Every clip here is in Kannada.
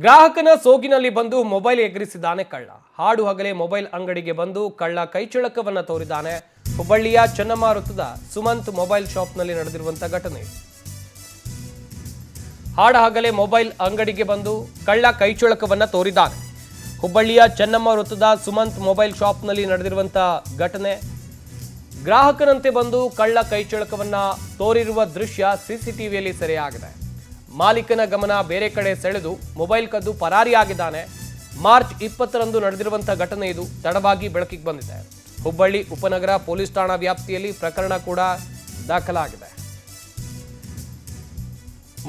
ಗ್ರಾಹಕನ ಸೋಗಿನಲ್ಲಿ ಬಂದು ಮೊಬೈಲ್ ಎಗರಿಸಿದ್ದಾನೆ ಕಳ್ಳ. ಹಾಡು ಹಗಲೇ ಮೊಬೈಲ್ ಅಂಗಡಿಗೆ ಬಂದು ಕಳ್ಳ ಕೈಚಳಕವನ್ನ ತೋರಿದ್ದಾನೆ. ಹುಬ್ಬಳ್ಳಿಯ ಚೆನ್ನಮ್ಮ ವೃತ್ತದ ಸುಮಂತ್ ಮೊಬೈಲ್ ಶಾಪ್ನಲ್ಲಿ ನಡೆದಿರುವಂತಹ ಘಟನೆ. ಹಾಡು ಹಗಲೇ ಮೊಬೈಲ್ ಅಂಗಡಿಗೆ ಬಂದು ಕಳ್ಳ ಕೈಚಳಕವನ್ನ ತೋರಿದ್ದಾನೆ. ಹುಬ್ಬಳ್ಳಿಯ ಚೆನ್ನಮ್ಮ ವೃತ್ತದ ಸುಮಂತ್ ಮೊಬೈಲ್ ಶಾಪ್ನಲ್ಲಿ ನಡೆದಿರುವಂತಹ ಘಟನೆ. ಗ್ರಾಹಕನಂತೆ ಬಂದು ಕಳ್ಳ ಕೈಚಳಕವನ್ನ ತೋರಿರುವ ದೃಶ್ಯ ಸಿಸಿಟಿವಿಯಲ್ಲಿ ಸೆರೆಯಾಗಿದೆ. ಮಾಲೀಕನ ಗಮನ ಬೇರೆ ಕಡೆ ಸೆಳೆದು ಮೊಬೈಲ್ ಕದ್ದು ಪರಾರಿಯಾಗಿದ್ದಾನೆ. ಮಾರ್ಚ್ 20ರಂದು ನಡೆದಿರುವಂತಹ ಘಟನೆ ಇದು ತಡವಾಗಿ ಬೆಳಕಿಗೆ ಬಂದಿದೆ. ಹುಬ್ಬಳ್ಳಿ ಉಪನಗರ ಪೊಲೀಸ್ ಠಾಣಾ ವ್ಯಾಪ್ತಿಯಲ್ಲಿ ಪ್ರಕರಣ ಕೂಡ ದಾಖಲಾಗಿದೆ.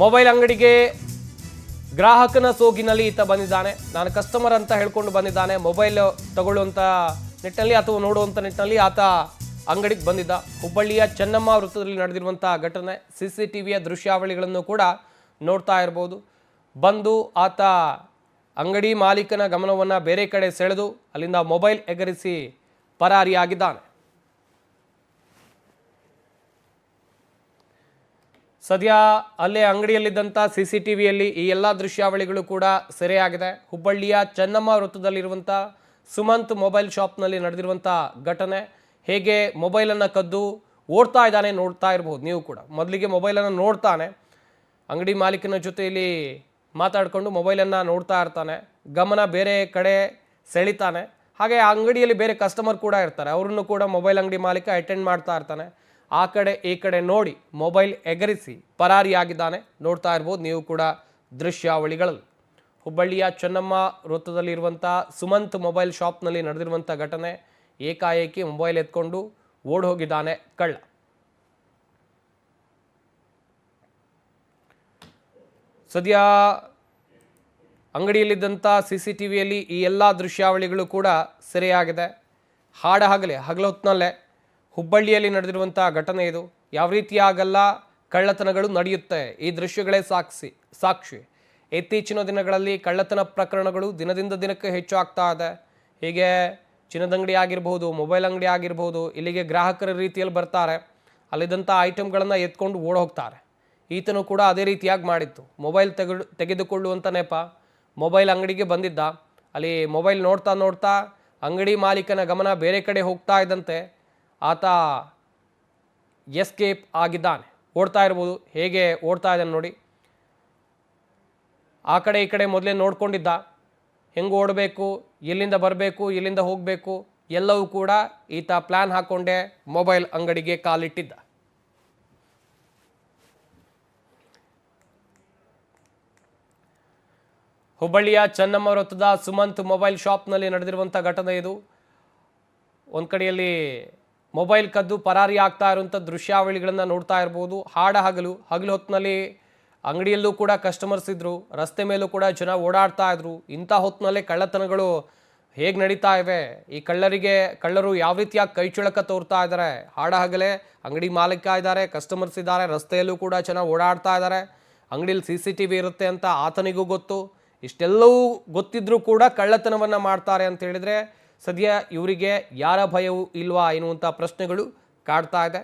ಮೊಬೈಲ್ ಅಂಗಡಿಗೆ ಗ್ರಾಹಕನ ಸೋಗಿನಲ್ಲಿ ಈತ ಬಂದಿದ್ದಾನೆ. ನಾನು ಕಸ್ಟಮರ್ ಅಂತ ಹೇಳ್ಕೊಂಡು ಬಂದಿದ್ದಾನೆ. ಮೊಬೈಲ್ ತಗೊಳ್ಳುವಂತ ನಿಟ್ಟಿನಲ್ಲಿ ಅಥವಾ ನೋಡುವಂತ ನಿಟ್ಟಿನಲ್ಲಿ ಆತ ಅಂಗಡಿಗೆ ಬಂದಿದ್ದ. ಹುಬ್ಬಳ್ಳಿಯ ಚೆನ್ನಮ್ಮ ವೃತ್ತದಲ್ಲಿ ನಡೆದಿರುವಂತಹ ಘಟನೆ. ಸಿಸಿಟಿವಿಯ ದೃಶ್ಯಾವಳಿಗಳನ್ನು ಕೂಡ ನೋಡ್ತಾ ಇರಬಹುದು. ಬಂದು ಆತ ಅಂಗಡಿ ಮಾಲೀಕನ ಗಮನವನ್ನು ಬೇರೆ ಕಡೆ ಸೆಳೆದು ಅಲ್ಲಿಂದ ಮೊಬೈಲ್ ಎಗರಿಸಿ ಪರಾರಿಯಾಗಿದ್ದಾನೆ. ಸದ್ಯ ಅಲ್ಲೇ ಅಂಗಡಿಯಲ್ಲಿದ್ದಂಥ ಸಿಸಿಟಿವಿಯಲ್ಲಿ ಈ ಎಲ್ಲ ದೃಶ್ಯಾವಳಿಗಳು ಕೂಡ ಸೆರೆಯಾಗಿದೆ. ಹುಬ್ಬಳ್ಳಿಯ ಚೆನ್ನಮ್ಮ ವೃತ್ತದಲ್ಲಿರುವಂಥ ಸುಮಂತ್ ಮೊಬೈಲ್ ಶಾಪ್ನಲ್ಲಿ ನಡೆದಿರುವಂಥ ಘಟನೆ. ಹೇಗೆ ಮೊಬೈಲನ್ನು ಕದ್ದು ಓಡ್ತಾ ಇದ್ದಾನೆ ನೋಡ್ತಾ ಇರ್ಬೋದು ನೀವು ಕೂಡ. ಮೊದಲಿಗೆ ಮೊಬೈಲನ್ನು ನೋಡ್ತಾನೆ, ಅಂಗಡಿ ಮಾಲೀಕನ ಜೊತೆಯಲ್ಲಿ ಮಾತಾಡಿಕೊಂಡು ಮೊಬೈಲನ್ನು ನೋಡ್ತಾ ಇರ್ತಾನೆ. ಗಮನ ಬೇರೆ ಕಡೆ ಸೆಳಿತಾನೆ. ಹಾಗೆ ಆ ಅಂಗಡಿಯಲ್ಲಿ ಬೇರೆ ಕಸ್ಟಮರ್ ಕೂಡ ಇರ್ತಾರೆ, ಅವ್ರನ್ನು ಕೂಡ ಮೊಬೈಲ್ ಅಂಗಡಿ ಮಾಲೀಕ ಅಟೆಂಡ್ ಮಾಡ್ತಾ ಇರ್ತಾನೆ. ಆ ಕಡೆ ಈ ಕಡೆ ನೋಡಿ ಮೊಬೈಲ್ ಎಗರಿಸಿ ಪರಾರಿಯಾಗಿದ್ದಾನೆ. ನೋಡ್ತಾ ಇರ್ಬೋದು ನೀವು ಕೂಡ ದೃಶ್ಯಾವಳಿಗಳಲ್ಲಿ. ಹುಬ್ಬಳ್ಳಿಯ ಚೆನ್ನಮ್ಮ ವೃತ್ತದಲ್ಲಿರುವಂಥ ಸುಮಂತ್ ಮೊಬೈಲ್ ಶಾಪ್ನಲ್ಲಿ ನಡೆದಿರುವಂಥ ಘಟನೆ. ಏಕಾಏಕಿ ಮೊಬೈಲ್ ಎತ್ಕೊಂಡು ಓಡಿ ಹೋಗಿದ್ದಾನೆ ಕಳ್ಳ. ಸದ್ಯ ಅಂಗಡಿಯಲ್ಲಿದ್ದಂಥ ಸಿಸಿಟಿವಿಯಲ್ಲಿ ಈ ಎಲ್ಲ ದೃಶ್ಯಾವಳಿಗಳು ಕೂಡ ಸೆರೆಯಾಗಿದೆ. ಹಗಲೇ ಹೊತ್ತಿನಲ್ಲೇ ಹುಬ್ಬಳ್ಳಿಯಲ್ಲಿ ನಡೆದಿರುವಂಥ ಘಟನೆ ಇದು. ಯಾವ ರೀತಿಯಾಗಲ್ಲ ಕಳ್ಳತನಗಳು ನಡೆಯುತ್ತೆ, ಈ ದೃಶ್ಯಗಳೇ ಸಾಕ್ಷಿ. ಇತ್ತೀಚಿನ ದಿನಗಳಲ್ಲಿ ಕಳ್ಳತನ ಪ್ರಕರಣಗಳು ದಿನದಿಂದ ದಿನಕ್ಕೆ ಹೆಚ್ಚು ಆಗ್ತಾ ಇದೆ. ಹೀಗೆ ಚಿನ್ನದಂಗಡಿ ಆಗಿರ್ಬೋದು, ಮೊಬೈಲ್ ಅಂಗಡಿ ಆಗಿರ್ಬೋದು, ಇಲ್ಲಿಗೆ ಗ್ರಾಹಕರ ರೀತಿಯಲ್ಲಿ ಬರ್ತಾರೆ. ಅಲ್ಲಿದ್ದಂಥ ಐಟಮ್ಗಳನ್ನು ಎತ್ಕೊಂಡು ಓಡ್ ಹೋಗ್ತಾರೆ. ಈತನು ಕೂಡ ಅದೇ ರೀತಿಯಾಗಿ ಮಾಡಿತ್ತು. ಮೊಬೈಲ್ ತೆಗೆದುಕೊಳ್ಳುವಂಥ ನೆಪ ಮೊಬೈಲ್ ಅಂಗಡಿಗೆ ಬಂದಿದ್ದ. ಅಲ್ಲಿ ಮೊಬೈಲ್ ನೋಡ್ತಾ ಅಂಗಡಿ ಮಾಲೀಕನ ಗಮನ ಬೇರೆ ಕಡೆ ಹೋಗ್ತಾ ಇದ್ದಂತೆ ಆತ ಎಸ್ಕೇಪ್ ಆಗಿದ್ದಾನೆ. ಓಡ್ತಾ ಇರ್ಬೋದು, ಹೇಗೆ ಓಡ್ತಾ ಇದ್ದಾನೆ ನೋಡಿ. ಆ ಕಡೆ ಈ ಕಡೆ ಮೊದಲೇ ನೋಡ್ಕೊಂಡಿದ್ದ, ಹೆಂಗೆ ಓಡಬೇಕು, ಎಲ್ಲಿಂದ ಬರಬೇಕು, ಎಲ್ಲಿಂದ ಹೋಗಬೇಕು ಎಲ್ಲವೂ ಕೂಡ ಈತ ಪ್ಲ್ಯಾನ್ ಹಾಕ್ಕೊಂಡೇ ಮೊಬೈಲ್ ಅಂಗಡಿಗೆ ಕಾಲಿಟ್ಟಿದ್ದ. ಹುಬ್ಬಳ್ಳಿಯ ಚೆನ್ನಮ್ಮ ವೃತ್ತದ ಸುಮಂತ್ ಮೊಬೈಲ್ ಶಾಪ್ನಲ್ಲಿ ನಡೆದಿರುವಂಥ ಘಟನೆ ಇದು. ಒಂದು ಕಡೆಯಲ್ಲಿ ಮೊಬೈಲ್ ಕದ್ದು ಪರಾರಿ ಆಗ್ತಾ ಇರುವಂಥ ದೃಶ್ಯಾವಳಿಗಳನ್ನು ನೋಡ್ತಾ ಇರ್ಬೋದು. ಹಗಲು ಹೊತ್ತಿನಲ್ಲಿ ಅಂಗಡಿಯಲ್ಲೂ ಕೂಡ ಕಸ್ಟಮರ್ಸ್ ಇದ್ದರು, ರಸ್ತೆ ಮೇಲೂ ಕೂಡ ಜನ ಓಡಾಡ್ತಾ ಇದ್ರು. ಇಂಥ ಹೊತ್ತಿನಲ್ಲೇ ಕಳ್ಳತನಗಳು ಹೇಗೆ ನಡೀತಾ ಇವೆ, ಈ ಕಳ್ಳರು ಯಾವ ರೀತಿಯಾಗಿ ಕೈಚಳಕ ತೋರ್ತಾ ಇದ್ದಾರೆ. ಹಗಲೇ ಅಂಗಡಿ ಮಾಲೀಕ ಇದ್ದಾರೆ, ಕಸ್ಟಮರ್ಸ್ ಇದ್ದಾರೆ, ರಸ್ತೆಯಲ್ಲೂ ಕೂಡ ಜನ ಓಡಾಡ್ತಾ ಇದ್ದಾರೆ. ಅಂಗಡಿಯಲ್ಲಿ CCTV ಇರುತ್ತೆ ಅಂತ ಆತನಿಗೂ ಗೊತ್ತು. ಇಷ್ಟೆಲ್ಲವೂ ಗೊತ್ತಿದ್ರೂ ಕೂಡ ಕಳ್ಳತನವನ್ನು ಮಾಡ್ತಾರೆ ಅಂತ ಹೇಳಿದರೆ ಸದ್ಯ ಇವರಿಗೆ ಯಾರ ಭಯವೂ ಇಲ್ವಾ ಎನ್ನುವಂಥ ಪ್ರಶ್ನೆಗಳು ಕಾಡ್ತಾ ಇದೆ.